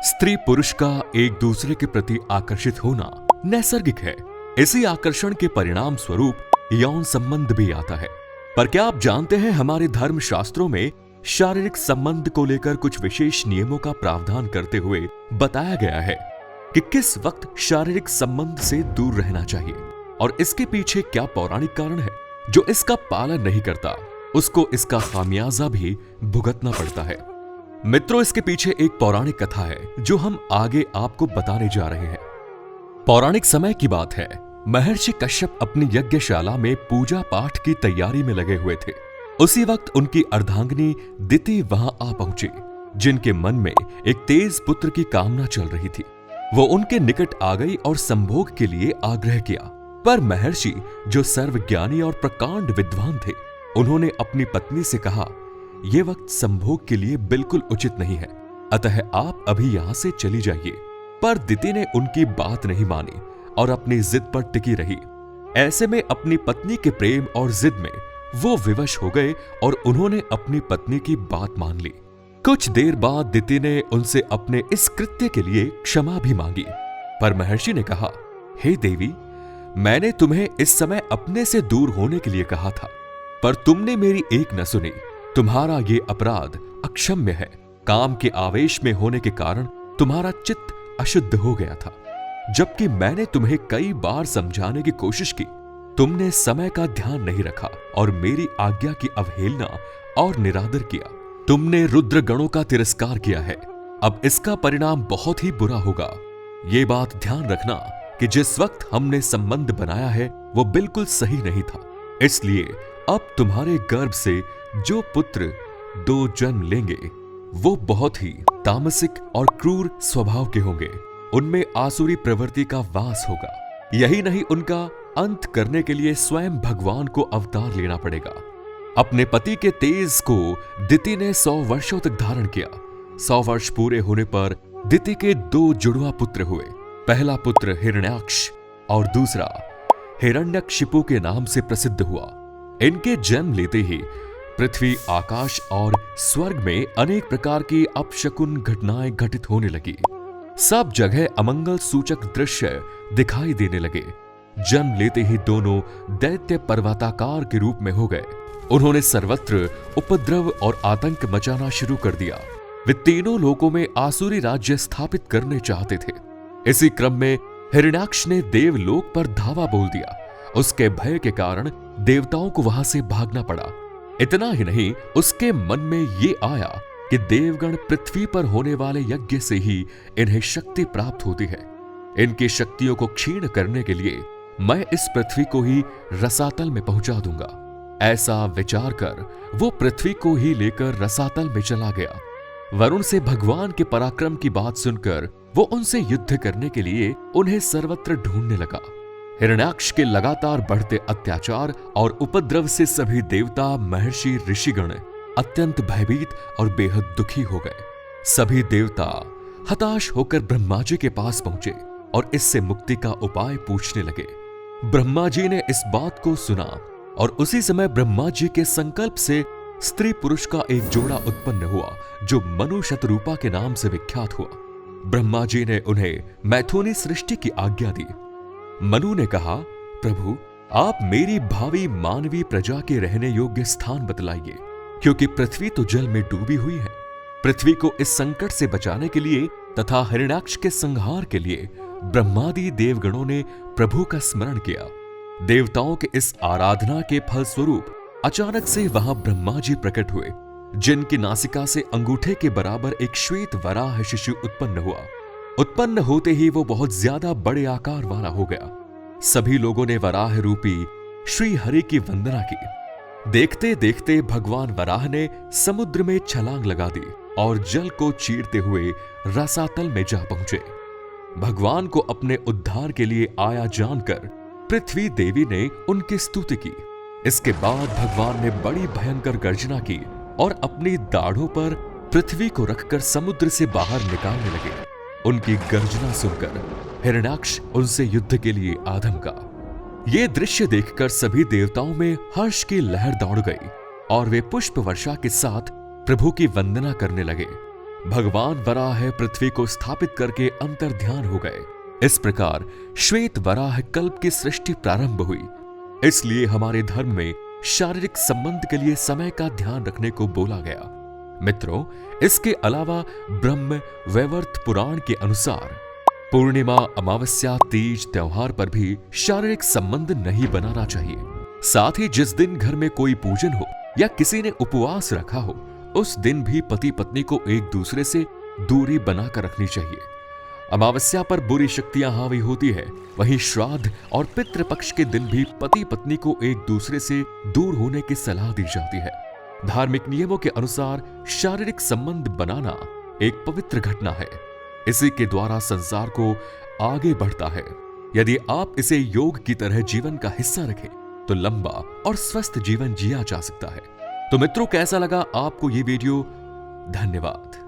स्त्री पुरुष का एक दूसरे के प्रति आकर्षित होना नैसर्गिक है। इसी आकर्षण के परिणाम स्वरूप यौन संबंध भी आता है। पर क्या आप जानते हैं, हमारे धर्म शास्त्रों में शारीरिक संबंध को लेकर कुछ विशेष नियमों का प्रावधान करते हुए बताया गया है कि किस वक्त शारीरिक संबंध से दूर रहना चाहिए और इसके पीछे क्या पौराणिक कारण है। जो इसका पालन नहीं करता उसको इसका खामियाजा भी भुगतना पड़ता है। मित्रों, इसके पीछे एक पौराणिक कथा है जो हम आगे आपको बताने जा रहे हैं। पौराणिक समय की बात है। महर्षि कश्यप अपनी यज्ञशाला में पूजा पाठ की तैयारी में लगे हुए थे। उसी वक्त उनकी अर्धांगिनी दिति वहां आ पहुंची, जिनके मन में एक तेज पुत्र की कामना चल रही थी। वो उनके निकट आ गई और संभोग के लिए आग्रह किया। पर महर्षि, जो सर्वज्ञानी और प्रकांड विद्वान थे, उन्होंने अपनी पत्नी से कहा, यह वक्त संभोग के लिए बिल्कुल उचित नहीं है, अतः आप अभी यहां से चली जाइए। पर दिति ने उनकी बात नहीं मानी और अपनी जिद पर टिकी रही। ऐसे में अपनी पत्नी के प्रेम और जिद में वो विवश हो गए और उन्होंने अपनी पत्नी की बात मान ली। कुछ देर बाद दिति ने उनसे अपने इस कृत्य के लिए क्षमा भी मांगी। पर महर्षि ने कहा, हे देवी, मैंने तुम्हें इस समय अपने से दूर होने के लिए कहा था, पर तुमने मेरी एक न सुनी। तुम्हारा ये अपराध अक्षम्य है। काम के आवेश में होने के कारण तुम्हारा चित्त अशुद्ध हो गया था। जबकि मैंने तुम्हें कई बार समझाने की कोशिश की, तुमने समय का ध्यान नहीं रखा और मेरी आज्ञा की अवहेलना और निरादर किया। तुमने रुद्र गणों का तिरस्कार किया है। अब इसका परिणाम बहुत ही बुरा होगा। ये बात ध्यान रखना कि जिस वक्त हमने संबंध बनाया है वो बिल्कुल सही नहीं था। इसलिए अब तुम्हारे गर्भ से जो पुत्र 2 जन्म लेंगे वो बहुत ही तामसिक और क्रूर स्वभाव के होंगे। उनमें आसुरी प्रवृत्ति का वास होगा। यही नहीं, उनका अंत करने के लिए स्वयं भगवान को अवतार लेना पड़ेगा। अपने पति के तेज को दिति ने 100 वर्षों तक धारण किया। 100 वर्ष पूरे होने पर दिति के 2 जुड़वा पुत्र हुए। पहला पुत्र हिरण्याक्ष और दूसरा हिरण्यकशिपु के नाम से प्रसिद्ध हुआ। इनके जन्म लेते ही पृथ्वी, आकाश और स्वर्ग में अनेक प्रकार की अपशकुन घटनाएं घटित होने लगी। सब जगह अमंगल सूचक दृश्य दिखाई देने लगे। जन्म लेते ही दोनों दैत्य पर्वताकार के रूप में हो गए। उन्होंने सर्वत्र उपद्रव और आतंक मचाना शुरू कर दिया। वे तीनों लोकों में आसुरी राज्य स्थापित करने चाहते थे। इसी क्रम में हिरण्याक्ष ने देवलोक पर धावा बोल दिया। उसके भय के कारण देवताओं को वहां से भागना पड़ा। इतना ही नहीं, उसके मन में ये आया कि देवगण पृथ्वी पर होने वाले यज्ञ से ही इन्हें शक्ति प्राप्त होती है। इनकी शक्तियों को क्षीण करने के लिए मैं इस पृथ्वी को ही रसातल में पहुंचा दूंगा। ऐसा विचार कर वो पृथ्वी को ही लेकर रसातल में चला गया। वरुण से भगवान के पराक्रम की बात सुनकर वो उनसे युद्ध करने के लिए उन्हें सर्वत्र ढूंढने लगा। हिरण्याक्ष के लगातार बढ़ते अत्याचार और उपद्रव से सभी देवता, महर्षि, ऋषिगण अत्यंत भयभीत और बेहद दुखी हो गए। सभी देवता हताश होकर ब्रह्मा जी के पास पहुंचे और इससे मुक्ति का उपाय पूछने लगे। ब्रह्मा जी ने इस बात को सुना और उसी समय ब्रह्मा जी के संकल्प से स्त्री पुरुष का एक जोड़ा उत्पन्न हुआ जो मनु शतरूपा के नाम से विख्यात हुआ। ब्रह्मा जी ने उन्हें मैथुनी सृष्टि की आज्ञा दी। मनु ने कहा, प्रभु, आप मेरी भावी मानवीय प्रजा के रहने योग्य स्थान बतलाइए, क्योंकि पृथ्वी तो जल में डूबी हुई है। पृथ्वी को इस संकट से बचाने के लिए तथा हिरण्याक्ष के संहार के लिए ब्रह्मादि देवगणों ने प्रभु का स्मरण किया। देवताओं के इस आराधना के फलस्वरूप अचानक से वहां ब्रह्मा जी प्रकट हुए, जिनकी नासिका से अंगूठे के बराबर एक श्वेत वराह शिशु उत्पन्न हुआ। उत्पन्न होते ही वो बहुत ज्यादा बड़े आकार वाला हो गया। सभी लोगों ने वराह रूपी श्री हरि की वंदना की। देखते देखते भगवान वराह ने समुद्र में छलांग लगा दी और जल को चीरते हुए रसातल में जा पहुंचे। भगवान को अपने उद्धार के लिए आया जानकर पृथ्वी देवी ने उनकी स्तुति की। इसके बाद भगवान ने बड़ी भयंकर गर्जना की और अपनी दाढ़ों पर पृथ्वी को रखकर समुद्र से बाहर निकालने लगे। उनकी गर्जना सुनकर हिरण्याक्ष उनसे युद्ध के लिए आधमका। ये दृश्य देखकर सभी देवताओं में हर्ष की लहर दौड़ गई और वे पुष्प वर्षा के साथ प्रभु की वंदना करने लगे। भगवान वराह पृथ्वी को स्थापित करके अंतर्ध्यान हो गए। इस प्रकार श्वेत वराह कल्प की सृष्टि प्रारंभ हुई। इसलिए हमारे धर्म में शारीरिक संबंध के लिए समय का ध्यान रखने को बोला गया। मित्रों, इसके अलावा ब्रह्म वैवर्त पुराण के अनुसार पूर्णिमा, अमावस्या, तीज त्योहार पर भी शारीरिक संबंध नहीं बनाना चाहिए। साथ ही जिस दिन घर में कोई पूजन हो या किसी ने उपवास रखा हो, उस दिन भी पति पत्नी को एक दूसरे से दूरी बनाकर रखनी चाहिए। अमावस्या पर बुरी शक्तियां हावी होती है, वहीं श्राद्ध और पितृपक्ष के दिन भी पति पत्नी को एक दूसरे से दूर होने की सलाह दी जाती है। धार्मिक नियमों के अनुसार शारीरिक संबंध बनाना एक पवित्र घटना है। इसी के द्वारा संसार को आगे बढ़ता है। यदि आप इसे योग की तरह जीवन का हिस्सा रखें तो लंबा और स्वस्थ जीवन जिया जा सकता है। तो मित्रों, कैसा लगा आपको ये वीडियो? धन्यवाद।